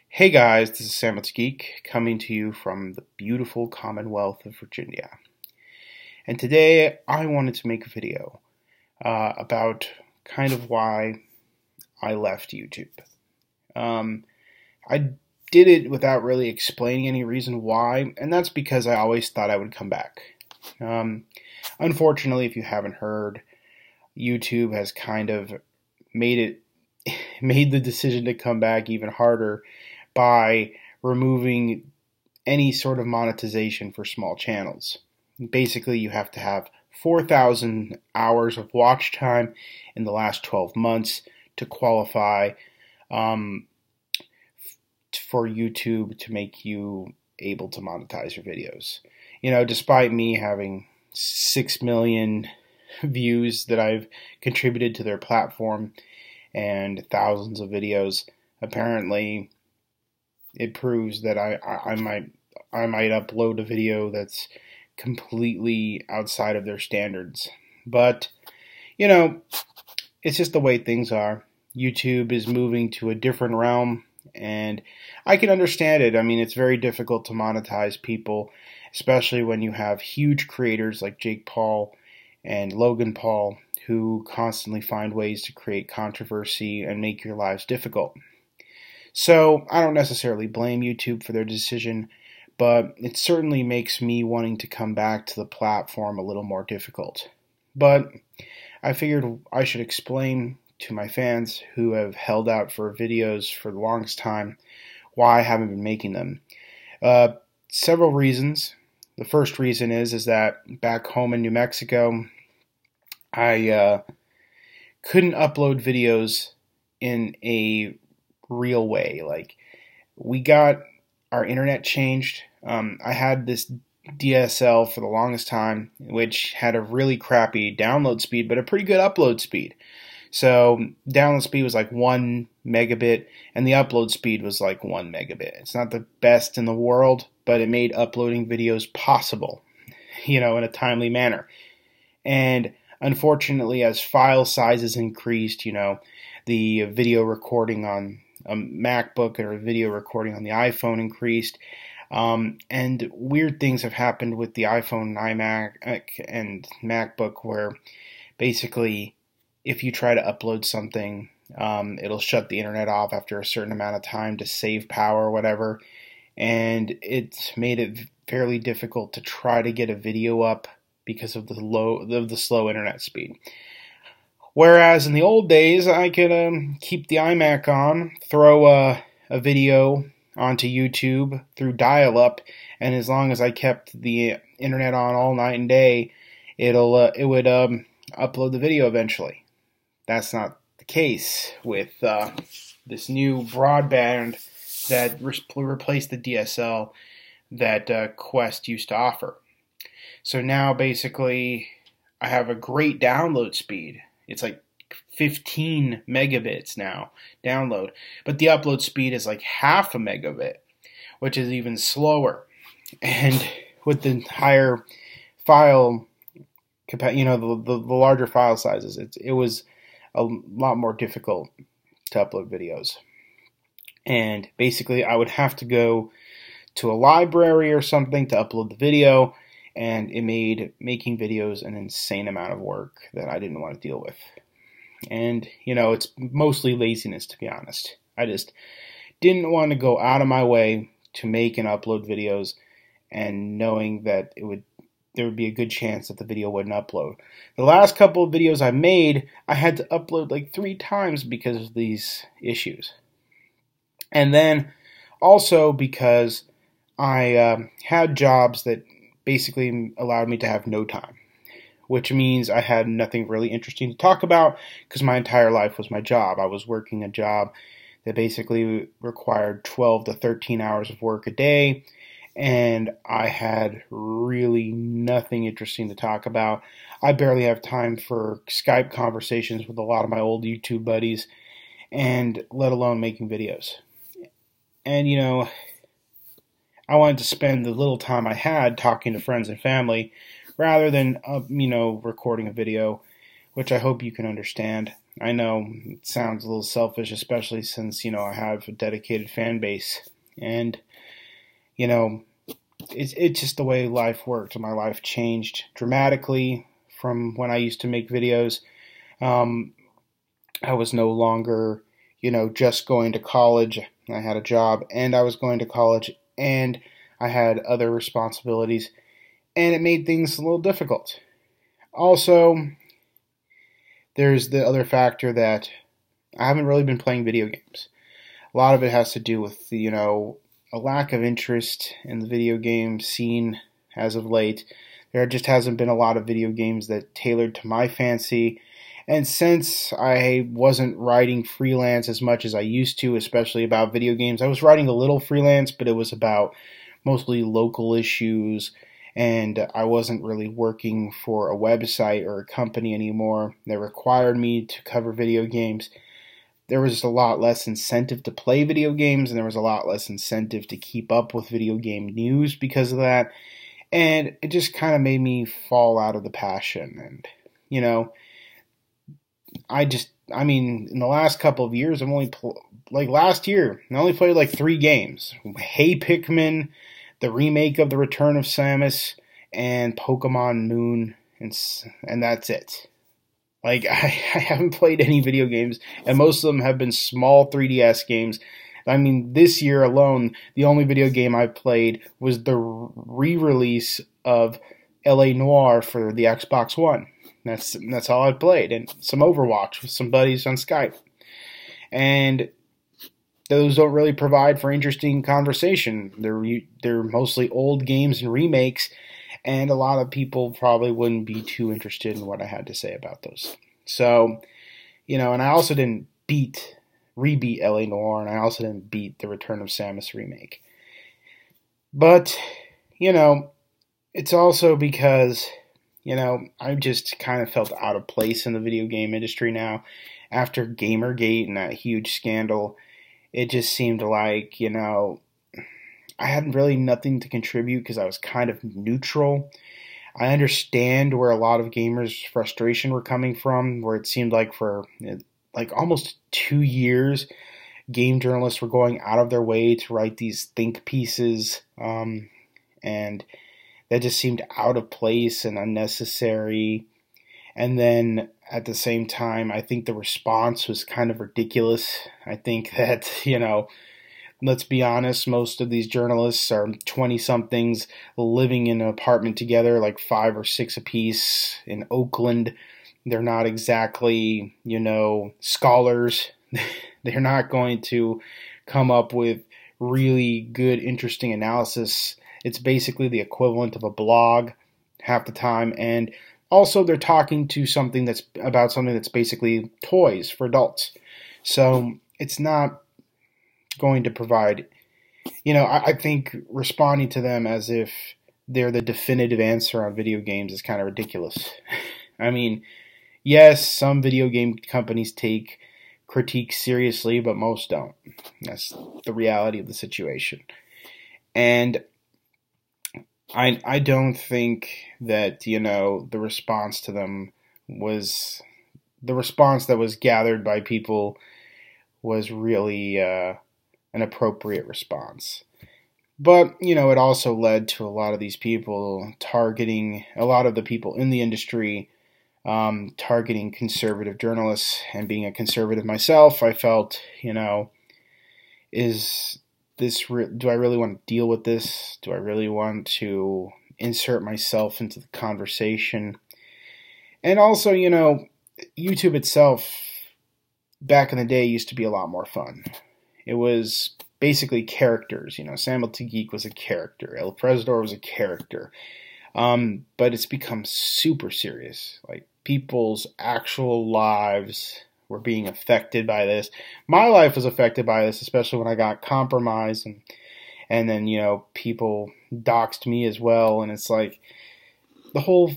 Hey guys, this is Samuels Geek coming to you from the beautiful Commonwealth of Virginia. And today I wanted to make a video about kind of why I left YouTube. I did it without really explaining any reason why, and that's because I always thought I would come back. Unfortunately, if you haven't heard, YouTube has kind of made the decision to come back even harder by removing any sort of monetization for small channels. Basically, you have to have 4,000 hours of watch time in the last 12 months to qualify for YouTube to make you able to monetize your videos. You know, despite me having 6 million views that I've contributed to their platform and thousands of videos, apparently it proves that I might upload a video that's completely outside of their standards. But, you know, it's just the way things are. YouTube is moving to a different realm, and I can understand it. I mean, it's very difficult to monetize people, especially when you have huge creators like Jake Paul and Logan Paul who constantly find ways to create controversy and make your lives difficult. So I don't necessarily blame YouTube for their decision, but it certainly makes me wanting to come back to the platform a little more difficult. But I figured I should explain to my fans who have held out for videos for the longest time why I haven't been making them. Several reasons. The first reason is that back home in New Mexico, I couldn't upload videos in a real way. Like, we got our internet changed. I had this DSL for the longest time, which had a really crappy download speed, but a pretty good upload speed. So download speed was like 1 megabit, and the upload speed was like 1 megabit. It's not the best in the world, but it made uploading videos possible, you know, in a timely manner. And unfortunately, as file sizes increased, you know, the video recording on a MacBook or a video recording on the iPhone increased, and weird things have happened with the iPhone and iMac and MacBook, where basically if you try to upload something, it'll shut the internet off after a certain amount of time to save power or whatever, and it's made it fairly difficult to try to get a video up because of the slow internet speed. Whereas in the old days, I could keep the iMac on, throw a video onto YouTube through dial-up, and as long as I kept the internet on all night and day, it would upload the video eventually. That's not the case with this new broadband that replaced the DSL that Qwest used to offer. So now basically I have a great download speed. It's like 15 megabits now download, but the upload speed is like half a megabit, which is even slower. And with the higher file capacity, you know, the larger file sizes, it was a lot more difficult to upload videos. And basically I would have to go to a library or something to upload the video, and it made making videos an insane amount of work that I didn't want to deal with. And, you know, it's mostly laziness, to be honest. I just didn't want to go out of my way to make and upload videos, and knowing that there would be a good chance that the video wouldn't upload. The last couple of videos I made, I had to upload like 3 times because of these issues. And then also because I had jobs that basically allowed me to have no time, which means I had nothing really interesting to talk about because my entire life was my job. I was working a job that basically required 12 to 13 hours of work a day, and I had really nothing interesting to talk about. I barely have time for Skype conversations with a lot of my old YouTube buddies, and let alone making videos. And, you know, I wanted to spend the little time I had talking to friends and family rather than, you know, recording a video, which I hope you can understand. I know it sounds a little selfish, especially since, I have a dedicated fan base. And, you know, it's just the way life worked. My life changed dramatically from when I used to make videos. Um, I was no longer, just going to college. I had a job and I was going to college and I had other responsibilities, and it made things a little difficult. Also, there's the other factor that I haven't really been playing video games. A lot of it has to do with, a lack of interest in the video game scene as of late. There just hasn't been a lot of video games that tailored to my fancy. And since I wasn't writing freelance as much as I used to, especially about video games, I was writing a little freelance, but it was about mostly local issues, and I wasn't really working for a website or a company anymore that required me to cover video games. There was a lot less incentive to play video games, and there was a lot less incentive to keep up with video game news because of that. And it just kind of made me fall out of the passion. And, in the last couple of years, I've only, last year, I only played 3 games. Hey Pikmin, the remake of The Return of Samus, and Pokemon Moon, and that's it. I haven't played any video games, and most of them have been small 3DS games. This year alone, the only video game I played was the re-release of L.A. Noire for the Xbox One. That's all I played, and some Overwatch with some buddies on Skype. And those don't really provide for interesting conversation. They're mostly old games and remakes, and a lot of people probably wouldn't be too interested in what I had to say about those. So, and I also didn't rebeat L.A. Noire, and I also didn't beat the Return of Samus remake. But, it's also because, I just kind of felt out of place in the video game industry now. After Gamergate and that huge scandal, it just seemed like, I had really nothing to contribute because I was kind of neutral. I understand where a lot of gamers' frustration were coming from, where it seemed like for almost 2 years, game journalists were going out of their way to write these think pieces, and that just seemed out of place and unnecessary. And then at the same time, I think the response was kind of ridiculous. I think that, let's be honest, most of these journalists are 20-somethings living in an apartment together, 5 or 6 apiece in Oakland. They're not exactly, scholars. They're not going to come up with really good, interesting analysis. It's basically the equivalent of a blog half the time. And also they're talking to something that's basically toys for adults. So it's not going to provide, I think responding to them as if they're the definitive answer on video games is kind of ridiculous. Yes, some video game companies take critiques seriously, but most don't. That's the reality of the situation. And I don't think that, the response to them was, the response that was gathered by people was really an appropriate response. But, it also led to a lot of these people targeting, a lot of the people in the industry targeting conservative journalists. And being a conservative myself, I felt, is this do I really want to deal with this? Do I really want to insert myself into the conversation? And also, YouTube itself back in the day used to be a lot more fun. It was basically characters. Samuel T. Geek was a character. El Presidor was a character. But it's become super serious. People's actual lives were being affected by this. My life was affected by this, especially when I got compromised, and then, people doxed me as well. And it's the whole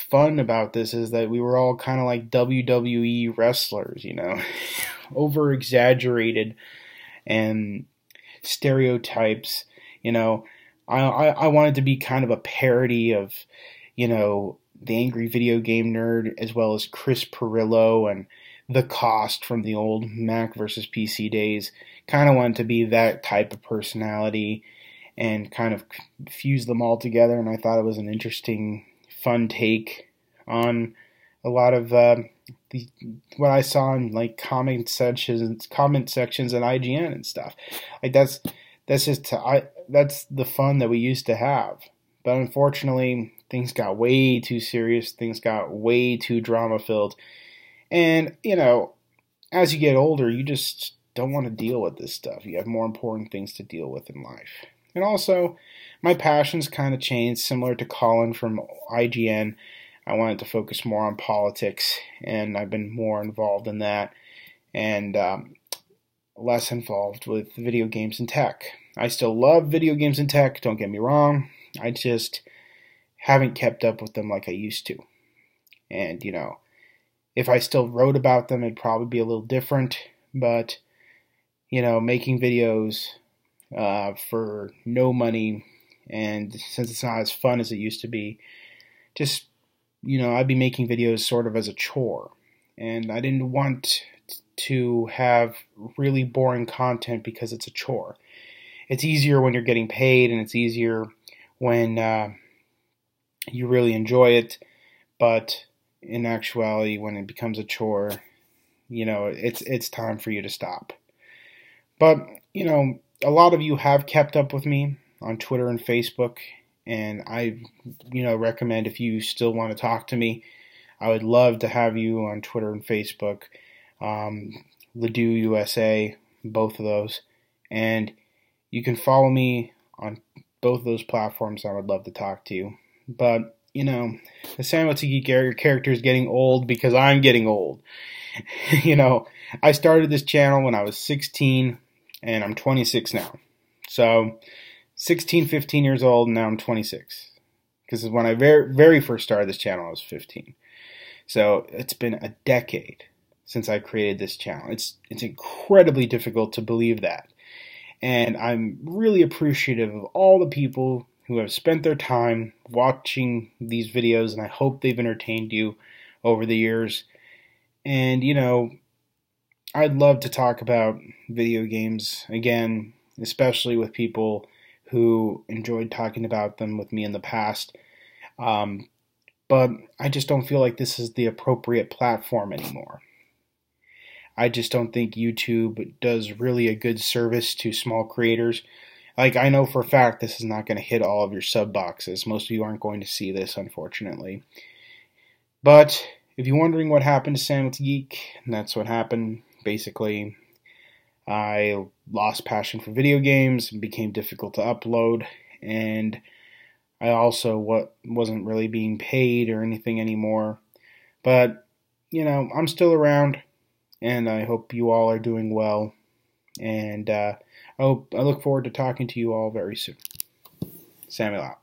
fun about this is that we were all kind of like WWE wrestlers, over exaggerated and stereotypes. I wanted to be kind of a parody of, the angry video game nerd, as well as Chris Pirillo and the cost from the old Mac versus PC days. Kind of wanted to be that type of personality and kind of fuse them all together, and I thought it was an interesting, fun take on a lot of what I saw in like comment sections and IGN and stuff. Like that's the fun that we used to have. But unfortunately, things got way too serious. Things got way too drama filled. And, as you get older, you just don't want to deal with this stuff. You have more important things to deal with in life. And also, my passions kind of changed, similar to Colin from IGN. I wanted to focus more on politics, and I've been more involved in that, and less involved with video games and tech. I still love video games and tech, don't get me wrong. I just haven't kept up with them like I used to. And, if I still wrote about them, it'd probably be a little different. But, making videos for no money, and since it's not as fun as it used to be, just, I'd be making videos sort of as a chore. And I didn't want to have really boring content because it's a chore. It's easier when you're getting paid, and it's easier when you really enjoy it, but in actuality, when it becomes a chore, it's time for you to stop. But, a lot of you have kept up with me on Twitter and Facebook, and I, recommend if you still want to talk to me, I would love to have you on Twitter and Facebook, Ledoux USA, both of those, and you can follow me on both of those platforms. I would love to talk to you. But, the Samuel T. Geek character is getting old because I'm getting old. I started this channel when I was 16, and I'm 26 now. So, 16, 15 years old, and now I'm 26. Because when I very, very first started this channel, I was 15. So, it's been a decade since I created this channel. It's incredibly difficult to believe that. And I'm really appreciative of all the people who have spent their time watching these videos, and I hope they've entertained you over the years. And, I'd love to talk about video games again, especially with people who enjoyed talking about them with me in the past. But I just don't feel like this is the appropriate platform anymore. I just don't think YouTube does really a good service to small creators. Like, I know for a fact this is not going to hit all of your sub boxes. Most of you aren't going to see this, unfortunately. But if you're wondering what happened to Samuel T. Geek, that's what happened. Basically, I lost passion for video games and became difficult to upload. And I also wasn't really being paid or anything anymore. But, I'm still around. And I hope you all are doing well. And I look forward to talking to you all very soon. Samuel out.